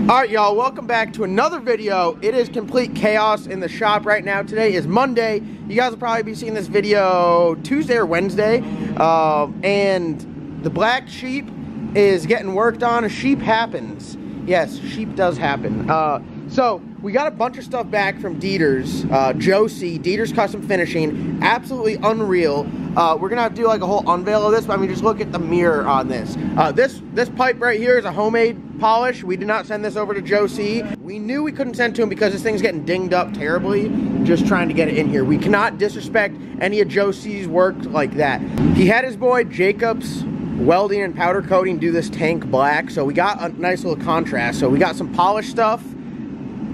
Alright y'all, welcome back to another video. It is complete chaos in the shop right now. Today is Monday. You guys will probably be seeing this video Tuesday or Wednesday. And the black sheep is getting worked on. A sheep happens. Yes, sheep does happen. So we got a bunch of stuff back from Dieter's, Josie, Dieter's Custom Finishing. Absolutely unreal. We're gonna have to do like a whole unveil of this, but I mean, just look at the mirror on this. This pipe right here is a homemade polish. We did not send this over to Josie. We knew we couldn't send to him because this thing's getting dinged up terribly, just trying to get it in here. We cannot disrespect any of Josie's work like that. He had his boy Jacob's welding and powder coating do this tank black, so we got a nice little contrast. So we got some polished stuff.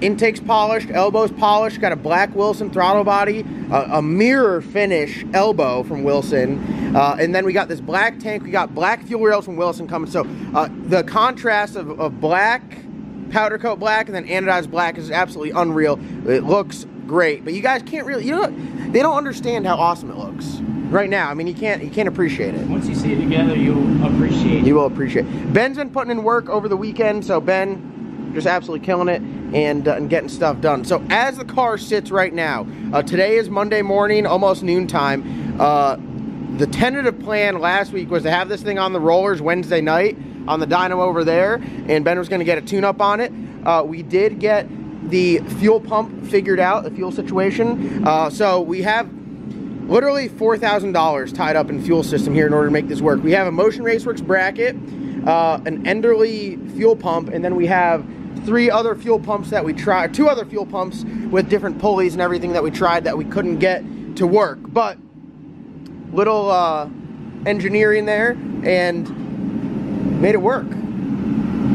Intakes polished, elbows polished, got a black Wilson throttle body, a mirror finish elbow from Wilson, and then we got this black tank. We got black fuel rails from Wilson coming. So the contrast of black, powder coat black, and then anodized black is absolutely unreal. It looks great, but you guys can't really, they don't understand how awesome it looks right now. I mean, you can't appreciate it. Once you see it together, you'll appreciate it. You will appreciate it. Ben's been putting in work over the weekend, so Ben just absolutely killing it and getting stuff done. So as the car sits right now, today is Monday morning, almost noontime. The tentative plan last week was to have this thing on the rollers Wednesday night on the dyno over there, and Ben was going to get a tune-up on it. We did get the fuel pump figured out, the fuel situation. So we have literally $4,000 tied up in fuel system here in order to make this work. We have a Motion Raceworks bracket, an Enderly fuel pump, and then we have three other fuel pumps that we tried, two other fuel pumps with different pulleys and everything that we tried that we couldn't get to work. But little engineering there and made it work.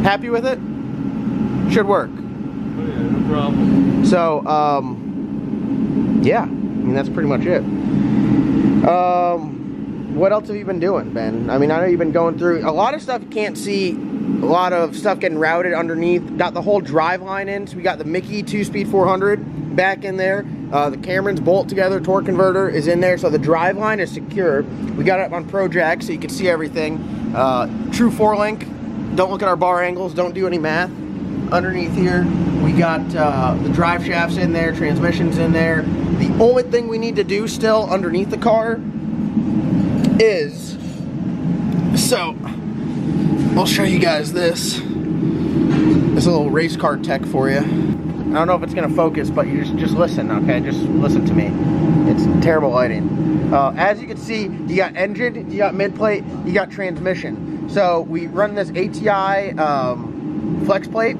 Happy with it? Should work. Oh yeah, no problem. So, yeah, I mean, that's pretty much it. What else have you been doing, Ben? I mean, I know you've been going through a lot of stuff you can't see, a lot of stuff getting routed underneath. Got the whole drive line in, so we got the Mickey 2-speed 400 back in there. The Cameron's bolt together torque converter is in there, so the drive line is secure. We got it up on ProJack so you can see everything. True 4-link. Don't look at our bar angles, don't do any math. Underneath here, we got the drive shafts in there, transmissions in there. The only thing we need to do still underneath the car is, so I'll show you guys this. This little race car tech for you. I don't know if it's gonna focus, but you just listen, okay? Just listen to me. It's terrible lighting. As you can see, you got engine, you got mid plate, you got transmission. So we run this ATI flex plate.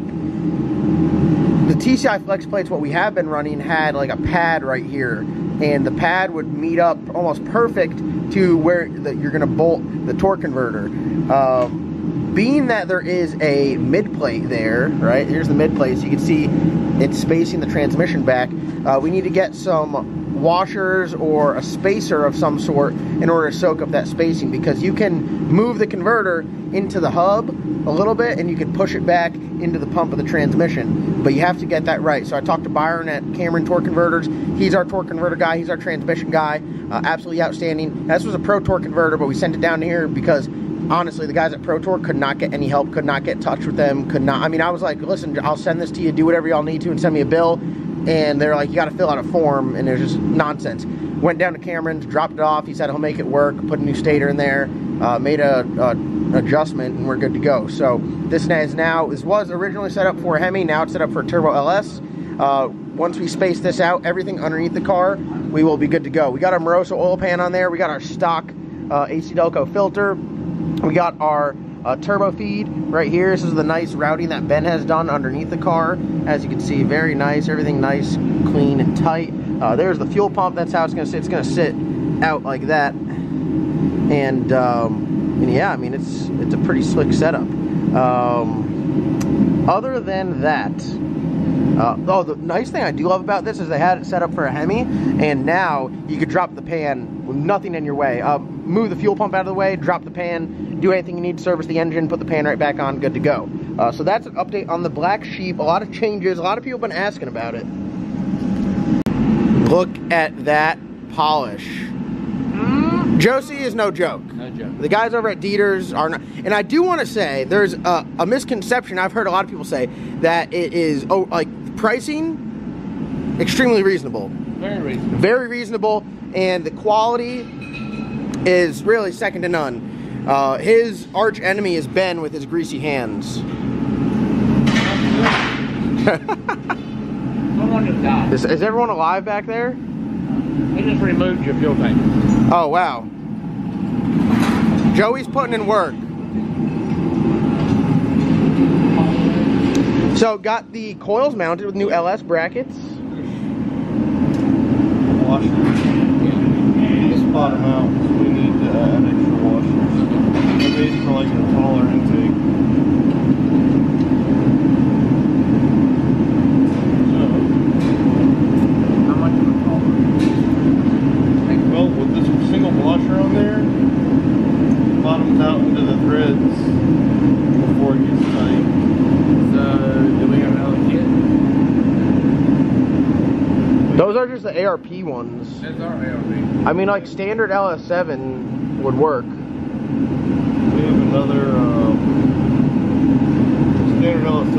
The TCI flex plates, what we have been running, had like a pad right here, and the pad would meet up almost perfect to where you're gonna bolt the torque converter. Being that there is a mid plate there, right? Here's the mid plate, so you can see it's spacing the transmission back. We need to get some washers or a spacer of some sort in order to soak up that spacing, because you can move the converter into the hub a little bit and you can push it back into the pump of the transmission, but you have to get that right. So I talked to Byron at Cameron Torque Converters. He's our torque converter guy, he's our transmission guy. Absolutely outstanding. This was a Pro Torque converter, but we sent it down here because honestly, the guys at Pro Torque could not get any help, could not get in touch with them, could not. I mean, I was like, listen, I'll send this to you, do whatever y'all need to, and send me a bill. And they're like, you got to fill out a form, and it's just nonsense. Went down to Cameron's, dropped it off. He said he'll make it work, put a new stator in there, made a adjustment, and we're good to go. So this was originally set up for a Hemi, now it's set up for a Turbo LS. Once we space this out, everything underneath the car, we will be good to go. We got our Moroso oil pan on there. We got our stock AC Delco filter. We got our turbo feed right here. This is the nice routing that Ben has done underneath the car. As you can see, very nice, everything nice, clean, and tight. There's the fuel pump. That's how it's gonna sit. It's gonna sit out like that. And yeah, I mean, it's a pretty slick setup. Other than that, oh, the nice thing I do love about this is they had it set up for a Hemi, and now you could drop the pan with nothing in your way. Move the fuel pump out of the way, drop the pan, do anything you need to service the engine, put the pan right back on, good to go. So that's an update on the Black Sheep. A lot of changes. A lot of people have been asking about it. Look at that polish. Josie is no joke. No you. The guys over at Dieter's are not, and I do want to say there's a misconception. I've heard a lot of people say that it is like pricing extremely reasonable. Very reasonable. Very reasonable, and the quality is really second to none. His arch enemy is Ben with his greasy hands. Someone just died. Is everyone alive back there? He just removed your fuel tank. Oh, wow. Joey's putting in work. So, got the coils mounted with new LS brackets. Washer. This bottom out, so we need to add extra washers. They're made for like a taller intake. How much of a taller? Well, with this single washer on there, it bottoms out into the threads before it gets tight. So, do we have another kit? Those are just the ARP ones. That's our ARP. I mean, like, standard LS7 would work. We have another standard LS7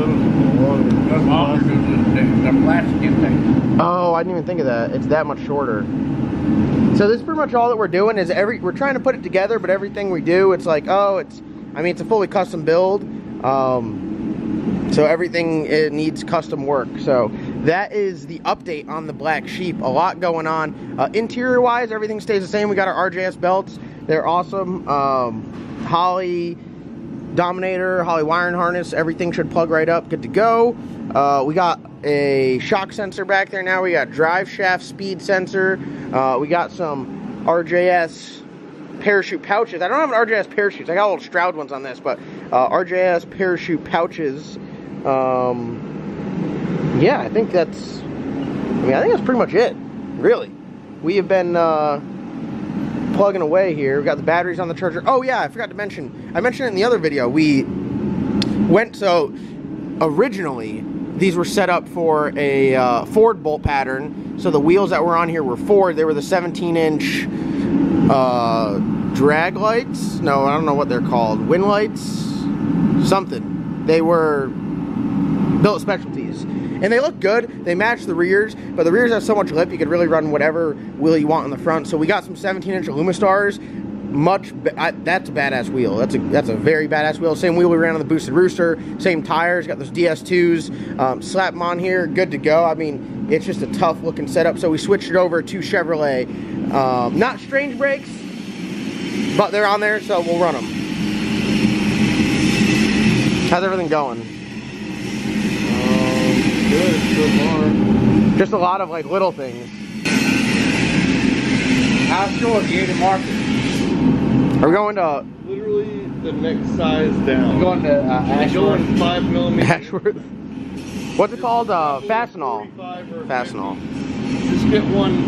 longer. That's longer than the plastic intake. Oh, I didn't even think of that. It's that much shorter. So this is pretty much all that we're doing is we're trying to put it together, but everything we do, it's like, oh, it's a fully custom build. So everything, it needs custom work. So that is the update on the Black Sheep. A lot going on. Interior wise, everything stays the same. We got our RJS belts. They're awesome. Holly Dominator, Holly wiring harness, everything should plug right up, good to go. We got a shock sensor back there now. We got drive shaft speed sensor. We got some RJS parachute pouches. I don't have an RJS parachutes. I got little Stroud ones on this, but RJS parachute pouches. Yeah, I think that's pretty much it, really. We have been plugging away here. We've got the batteries on the charger. Oh yeah, I forgot to mention. I mentioned it in the other video. We went, so originally these were set up for a Ford bolt pattern. So the wheels that were on here were Ford. They were the 17-inch drag lights. No, I don't know what they're called. Wind lights? Something. They were Billet Specialties. And they look good. They match the rears, but the rears have so much lip you could really run whatever wheel you want in the front. So we got some 17-inch Illumistars. That's a badass wheel. That's a very badass wheel. Same wheel we ran on the Boosted Rooster. Same tires. Got those DS2s. Slap them on here. Good to go. I mean, it's just a tough looking setup. So we switched it over to Chevrolet. Not strange brakes, but they're on there, so we'll run them. How's everything going? Good so far. Just a lot of like little things. How short do you to market? Are we going to Literally the next size down. I'm going to Ashworth. Going 5mm. Ashworth? What's it called? Fastenal. Fastenal. Just get one.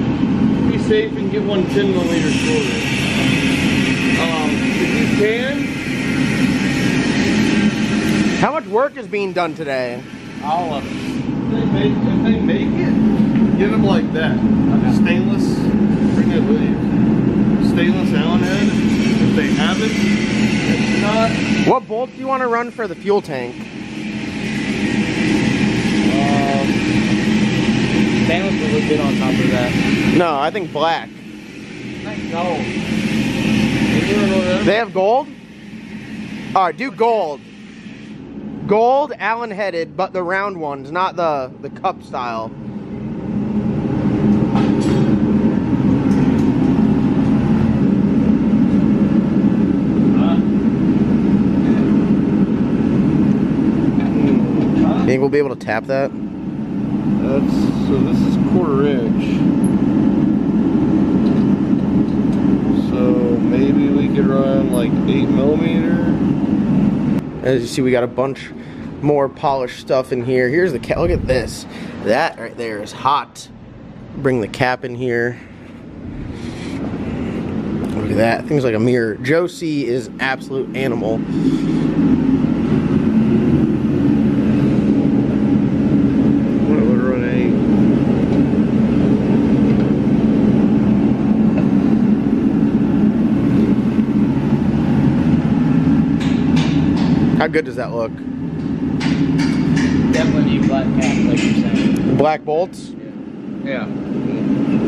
Be safe and get one 10mm shorter. If you can. How much work is being done today? All of it. If they make it, get them like that. Okay. Stainless. Bring that with you. Stainless Allen head. If they have it, if not. What bolts do you want to run for the fuel tank? Stainless a little bit on top of that. No, I think black. That's gold. They have gold? Alright, do gold. Gold, Allen headed, but the round ones, not the cup style. You think we'll be able to tap that? So this is 1/4 inch. So maybe we could run like 8mm. As you see, we got a bunch more polished stuff in here. Here's the cap. Look at this. That right there is hot. Bring the cap in here. Look at that. Thing's like a mirror. Josie is absolute animal. What would run 8? How good does that look? Definitely need black cap, like you're saying. Black bolts? Yeah.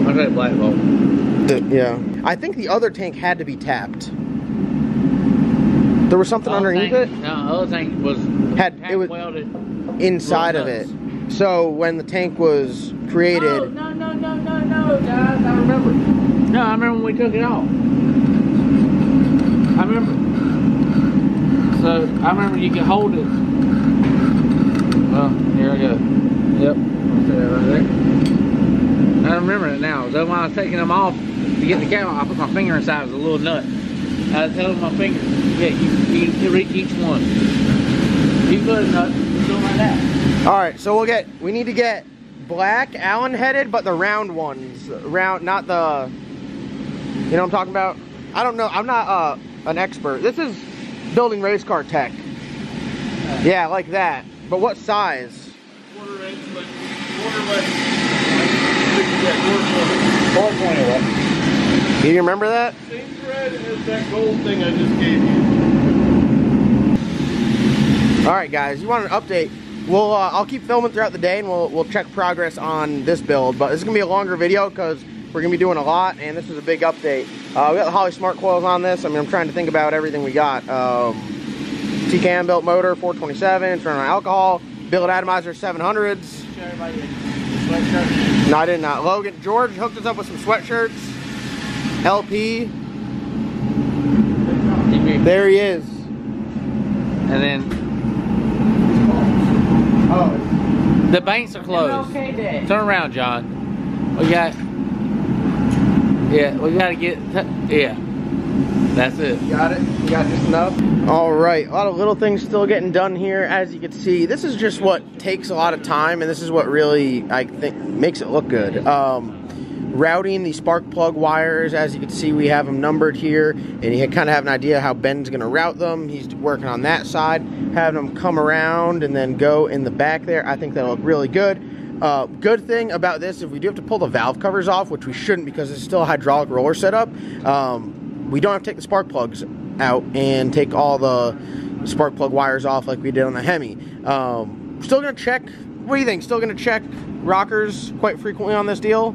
I'll say black bolt. Yeah. I think the other tank had to be tapped. There was something underneath it? No, the other tank was It was welded inside of it. So when the tank was created... No, guys, I remember. No, I remember when we took it off. I remember. So, I remember you could hold it. Well, here I go. Yep. I'll say that right there. I remember it now. So when I was taking them off to get the cam off, I put my finger inside. It was a little nut. I was telling my finger, yeah, you can reach each one. You put a nut, go like that. Alright, so we need to get black Allen headed, but the round ones. Not the, you know what I'm talking about? I don't know, I'm not an expert. This is building race car tech. Yeah, like that. But what size? Quarter inch, like 420 what? Do you remember that? same thread as that gold thing I just gave you. Alright guys, you want an update? I'll keep filming throughout the day and we'll check progress on this build, but this is going to be a longer video because we're going to be doing a lot and this is a big update. We got the Holley Smart Coils on this. I mean, I'm trying to think about everything we got. TCAM built motor, 427, it's running on alcohol. Billet atomizer, 700s. No, I did not. Logan, George hooked us up with some sweatshirts. LP. There he is. And then the banks are closed. Turn around, John. We got to get, yeah. That's it. Got it? You got just enough? Alright, a lot of little things still getting done here. As you can see, this is just what takes a lot of time, and this is what really, I think, makes it look good. Routing the spark plug wires, as you can see, we have them numbered here, and you kind of have an idea how Ben's going to route them. He's working on that side, having them come around and then go in the back there. I think that'll look really good. Good thing about this, if we do have to pull the valve covers off, which we shouldn't because it's still a hydraulic roller setup, we don't have to take the spark plugs out and take all the spark plug wires off like we did on the Hemi. Still going to check, what do you think? Still going to check rockers quite frequently on this deal?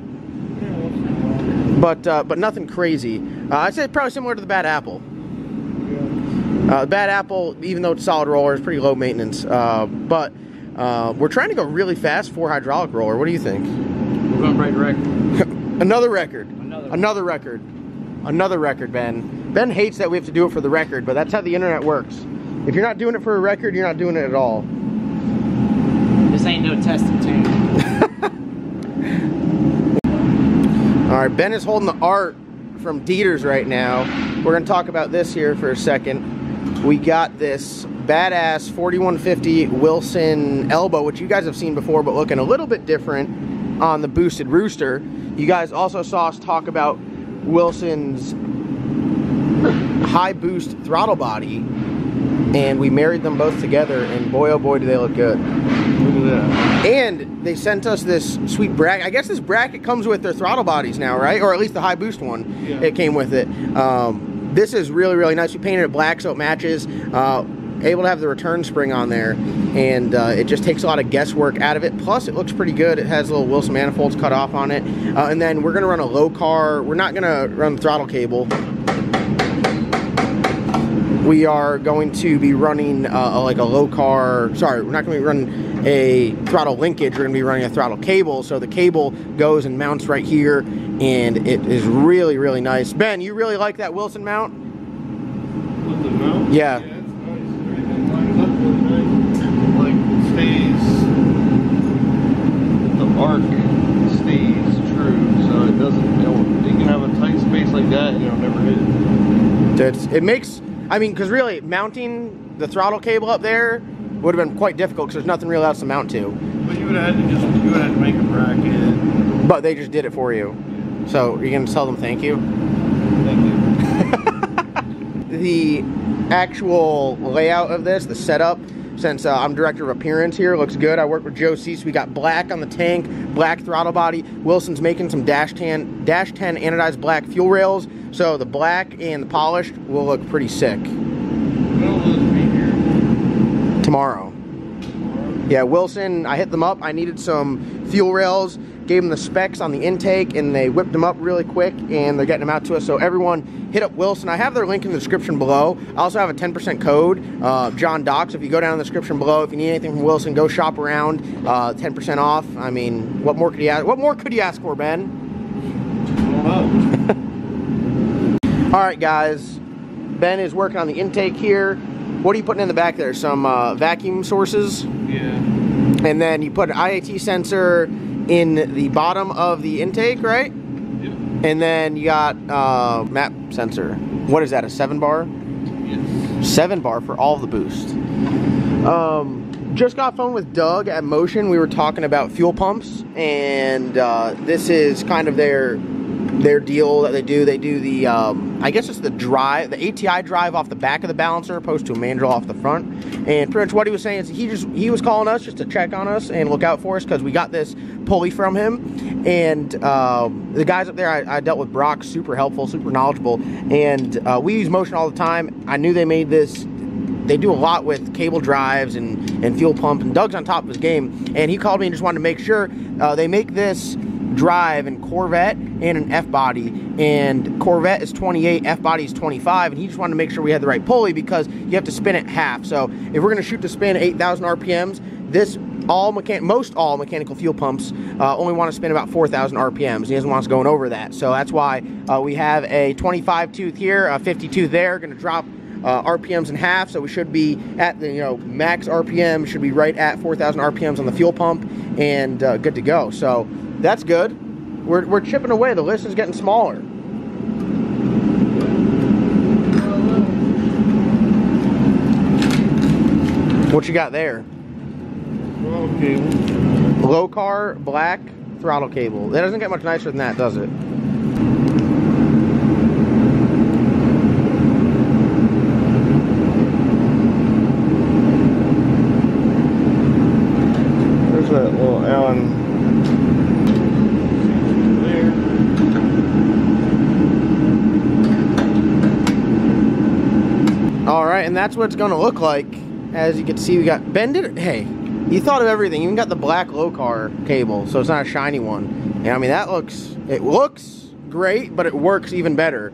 But nothing crazy. I'd say probably similar to the Bad Apple. The Bad Apple, even though it's solid roller, is pretty low maintenance. But we're trying to go really fast for hydraulic roller. What do you think? We're going to break the record. Another record. Another record. Another record, Ben. Ben hates that we have to do it for the record, but that's how the internet works. If you're not doing it for a record, you're not doing it at all. This ain't no testing tune. Alright, Ben is holding the art from Dieter's right now. We're going to talk about this here for a second. We got this badass 4150 Wilson elbow, which you guys have seen before, but looking a little bit different on the boosted rooster. You guys also saw us talk about Wilson's high boost throttle body, and we married them both together, and boy oh boy do they look good. Look at that. And they sent us this sweet bracket. I guess this bracket comes with their throttle bodies now, right? Or at least the high boost one. Yeah. It came with it. This is really, really nice. We painted it black so it matches. Able to have the return spring on there, and it just takes a lot of guesswork out of it. Plus, it looks pretty good. It has little Wilson manifolds cut off on it. And then we're going to run a low car. We're not going to run the throttle cable. We are going to be running like a low car. Sorry, we're not going to be running a throttle linkage. We're going to be running a throttle cable. So the cable goes and mounts right here, and it is really, really nice. Ben, you really like that Wilson mount? Wilson mount? Yeah. Like stays, the arc stays true, so it doesn't, you can have a tight space like that and it'll never hit it. It makes, I mean, because really mounting the throttle cable up there would have been quite difficult because there's nothing really else to mount to. But you would have had to make a bracket. But they just did it for you. So you're going to tell them thank you? Thank you. The actual layout of this, the setup, since I'm director of appearance here, looks good. I work with Joe C, so we got black on the tank, black throttle body. Wilson's making some dash 10 anodized black fuel rails, so the black and the polished will look pretty sick. Tomorrow. Yeah, Wilson, I hit them up. I needed some fuel rails, gave them the specs on the intake, and they whipped them up really quick, and they're getting them out to us. So everyone hit up Wilson. I have their link in the description below. I also have a 10% code, John Doc. So if you go down in the description below, if you need anything from Wilson, go shop around. 10% off. I mean, what more could you ask? What more could you ask for, Ben? All right, guys. Ben is working on the intake here. What are you putting in the back there? Some vacuum sources? Yeah. And then you put an IAT sensor in the bottom of the intake, right? Yep. And then you got map sensor. What is that, a 7-bar? Yes. 7-bar for all of the boost. Just got phone with Doug at Motion. We were talking about fuel pumps, and this is kind of their deal that they do. They do the, I guess it's the drive, the ATI drive off the back of the balancer opposed to a manual off the front. And pretty much what he was saying is he was calling us just to check on us and look out for us because we got this pulley from him. And the guys up there, I dealt with Brock, super helpful, super knowledgeable. And we use Motion all the time. I knew they made this. They do a lot with cable drives and fuel pump. And Doug's on top of his game. And he called me and just wanted to make sure they make this drive in Corvette and an F-body, and Corvette is 28, F-body is 25, and he just wanted to make sure we had the right pulley because you have to spin it half. So if we're going to shoot the spin at 8,000 RPMs, most all mechanical fuel pumps only want to spin about 4,000 RPMs. He doesn't want us going over that. So that's why we have a 25 tooth here, a 50 tooth there, going to drop RPMs in half, so we should be at the max RPM, should be right at 4,000 RPMs on the fuel pump, and good to go. So that's good. We're chipping away. The list is getting smaller. What you got there? Throttle cable. Low car, black throttle cable. That doesn't get much nicer than that, does it? There's that little Allen there. All right, and that's what it's going to look like. As you can see, we got Ben did it. Hey, you thought of everything. You even got the black low car cable, so it's not a shiny one. And I mean, it looks great, but it works even better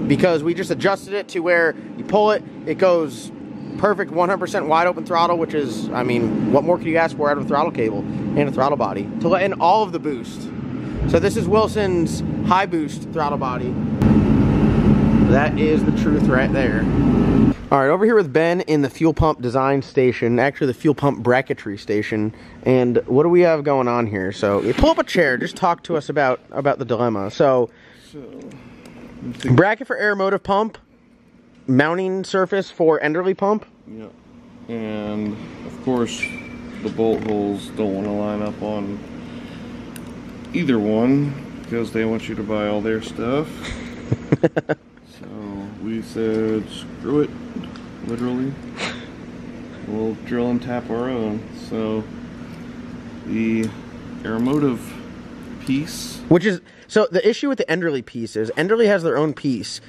because we just adjusted it to where you pull it, it goes perfect 100% wide open throttle, which is, I mean, what more could you ask for out of a throttle cable and a throttle body to let in all of the boost. So this is Wilson's high boost throttle body. That is the truth right there. All right, over here with Ben in the fuel pump design station, actually the fuel pump bracketry station. And what do we have going on here? So you pull up a chair, just talk to us about the dilemma. So bracket for air motive pump, mounting surface for Enderley pump. Yep. And of course the bolt holes don't want to line up on either one because they want you to buy all their stuff. So we said screw it, literally. We'll drill and tap our own. So the aeromotive piece, Which is, so the issue with the Enderley piece is Enderley has their own piece.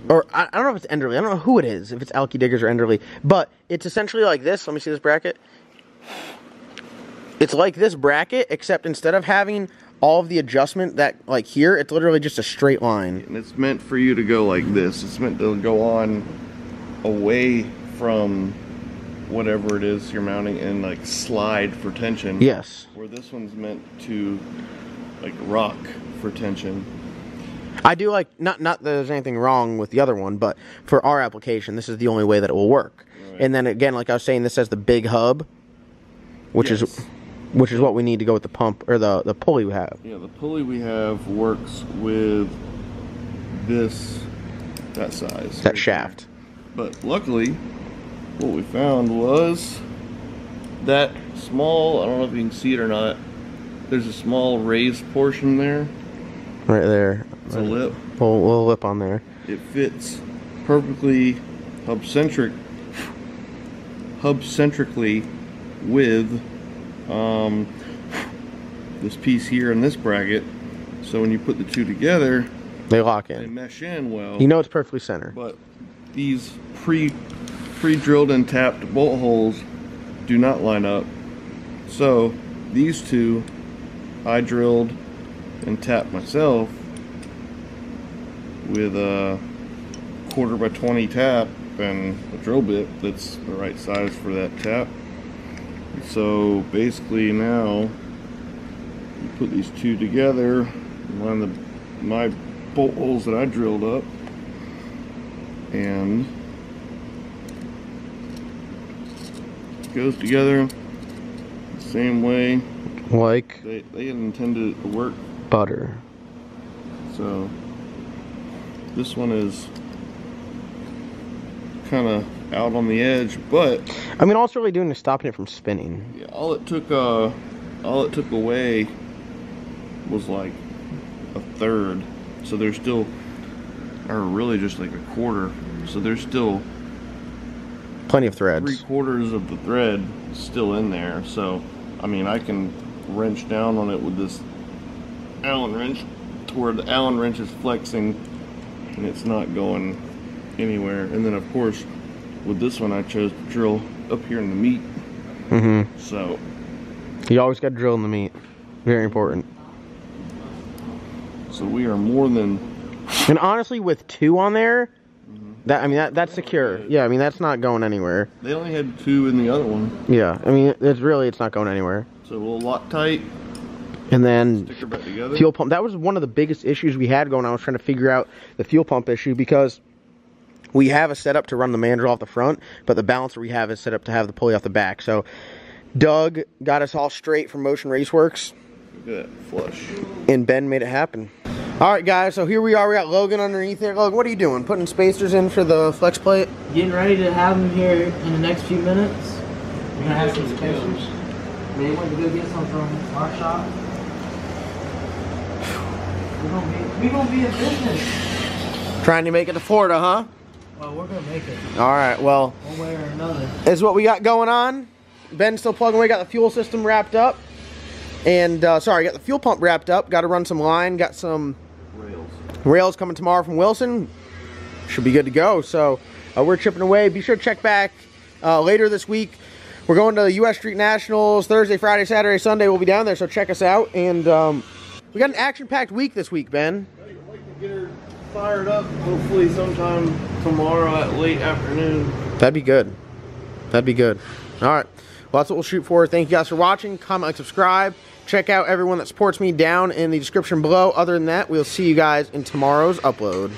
Or I don't know if it's Enderley. I don't know who it is, if it's Alky Diggers or Enderley. But it's essentially like this. Let me see this bracket. It's like this bracket, except instead of having all of the adjustment that, like here, it's literally just a straight line. and it's meant for you to go like this. It's meant to go on away from whatever it is you're mounting and like slide for tension. Yes. Where this one's meant to like rock for tension. I do like, not that there's anything wrong with the other one, but for our application, this is the only way that it will work. Right. And then again, like I was saying, this has the big hub, which Yes. is what we need to go with the pump, or the pulley we have. Yeah, the pulley we have works with that size. That shaft. But luckily, what we found was that small, I don't know if you can see it or not, there's a small raised portion there. Right there. It's a lip. Little lip on there. It fits perfectly hub-centrically with this piece here and this bracket. So when you put the two together, They lock they in. mesh in well. You know it's perfectly centered. But these pre-drilled and tapped bolt holes do not line up. So these two I drilled and tapped myself with a 1/4x20 tap and a drill bit that's the right size for that tap. So basically now you put these two together, line my bolt holes that I drilled up, and it goes together the same way like they intended it to work. Butter. So this one is kind of out on the edge, but I mean, all it's really doing is stopping it from spinning. yeah, all it took away was like a third. So there's still, or really just like a quarter. So there's still Plenty of threads. 3/4 of the thread still in there. So I mean, I can wrench down on it with this Allen wrench to where the Allen wrench is flexing and it's not going anywhere. And then of course with this one I chose to drill up here in the meat. Mm-hmm. So you always got to drill in the meat. Very important. So we are more than. And honestly, with two on there, that's secure. Yeah, I mean that's not going anywhere. They only had two in the other one. Yeah, I mean it's not going anywhere. So we'll Loctite. And then Stick her back together. Fuel pump. That was one of the biggest issues we had going on. I was trying to figure out the fuel pump issue because we have a setup to run the mandrel off the front, but the balancer we have is set up to have the pulley off the back. So Doug got us all straight from Motion Raceworks. Look at that flush. And Ben made it happen. All right, guys, so here we are. We got Logan underneath there. Logan, what are you doing? Putting spacers in for the flex plate? Getting ready to have them here in the next few minutes. We're gonna have some spacers. They went to go get some from our shop. We're gonna be in business. Trying to make it to Florida, huh? Well, we're gonna make it. All right, well, one way or another. This is what we got going on. Ben's still plugging away. Got the fuel system wrapped up. And, sorry, got the fuel pump wrapped up. Got to run some line. Got some rails coming tomorrow from Wilson. Should be good to go. So, we're chipping away. Be sure to check back later this week. We're going to the U.S. Street Nationals Thursday, Friday, Saturday, Sunday. We'll be down there, so check us out. And we got an action-packed week this week, Ben. I'd like to get her fired up, hopefully sometime tomorrow at late afternoon. That'd be good. That'd be good. All right. Well, that's what we'll shoot for. Thank you guys for watching. Comment, like, subscribe. Check out everyone that supports me down in the description below. Other than that, we'll see you guys in tomorrow's upload.